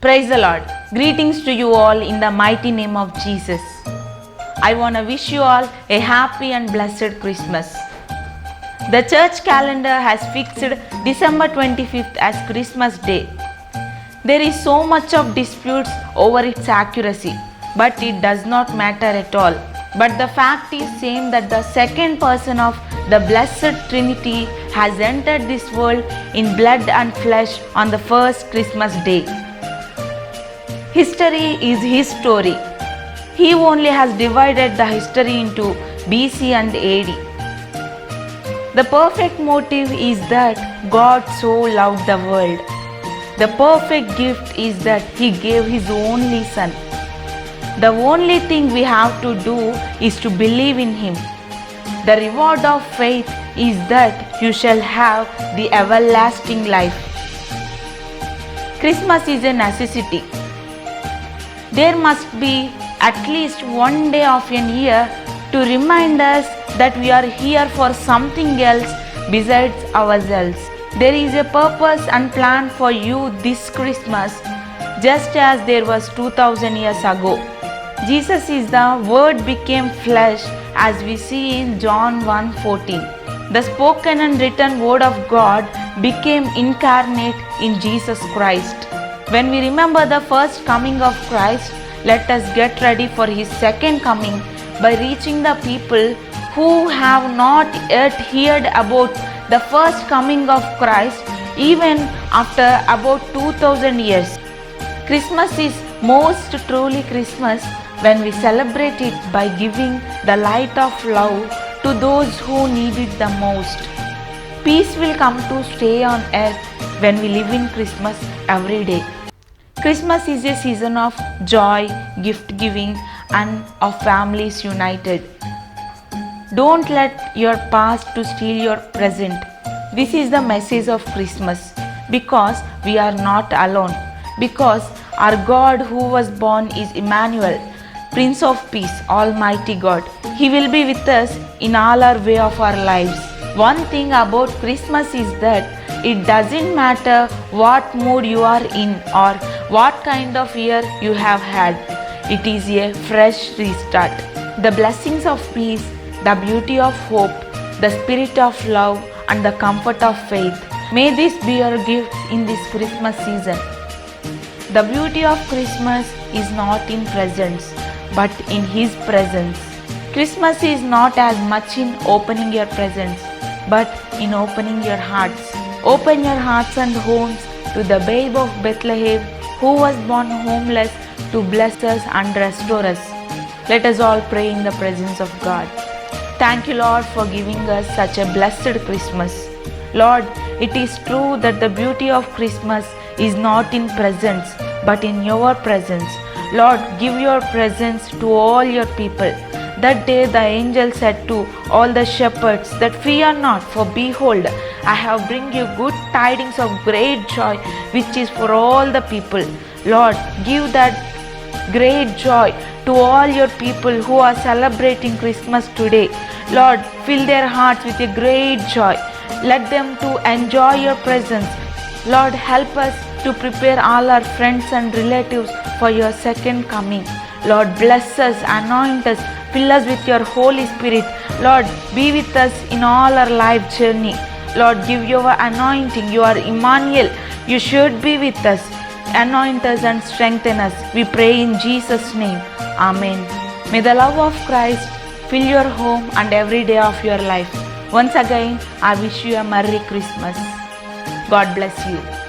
Praise the Lord. Greetings to you all in the mighty name of Jesus. I want to wish you all a happy and blessed Christmas. The church calendar has fixed December 25th as Christmas Day. There is so much of disputes over its accuracy, but it does not matter at all. But the fact is same that the second person of the Blessed Trinity has entered this world in blood and flesh on the first Christmas Day. History is his story. He only has divided the history into BC and AD. The perfect motive is that God so loved the world. The perfect gift is that He gave His only Son. The only thing we have to do is to believe in Him. The reward of faith is that you shall have the everlasting life. Christmas is a necessity. There must be at least one day of an year to remind us that we are here for something else besides ourselves. There is a purpose and plan for you this Christmas, just as there was 2000 years ago. Jesus is the Word became flesh, as we see in John 1:14. The spoken and written Word of God became incarnate in Jesus Christ. When we remember the first coming of Christ, let us get ready for His second coming by reaching the people who have not yet heard about the first coming of Christ even after about 2000 years. Christmas is most truly Christmas when we celebrate it by giving the light of love to those who need it the most. Peace will come to stay on earth when we live in Christmas every day. Christmas is a season of joy, gift giving, and of families united. Don't let your past to steal your present. This is the message of Christmas, because we are not alone, because our God who was born is Emmanuel, Prince of Peace, Almighty God. He will be with us in all our way of our lives. One thing about Christmas is that it doesn't matter what mood you are in or what kind of year you have had. It is a fresh restart. The blessings of peace, the beauty of hope, the spirit of love, and the comfort of faith. May this be your gift in this Christmas season. The beauty of Christmas is not in presents, but in His presence. Christmas is not as much in opening your presents, but in opening your hearts. Open your hearts and homes to the babe of Bethlehem who was born homeless to bless us and restore us. Let us all pray in the presence of God. Thank you, Lord, for giving us such a blessed Christmas. Lord, it is true that the beauty of Christmas is not in presents, but in your presence. Lord, give your presence to all your people. That day the angel said to all the shepherds that fear not, for behold, I have bring you good tidings of great joy, which is for all the people. Lord, give that great joy to all your people who are celebrating Christmas today. Lord, fill their hearts with a great joy. Let them to enjoy your presence. Lord, help us to prepare all our friends and relatives for your second coming. Lord, bless us, anoint us, fill us with your Holy Spirit. Lord, be with us in all our life journey. Lord, give your anointing. You are Emmanuel. You should be with us. Anoint us and strengthen us. We pray in Jesus' name. Amen. May the love of Christ fill your home and every day of your life. Once again, I wish you a Merry Christmas. God bless you.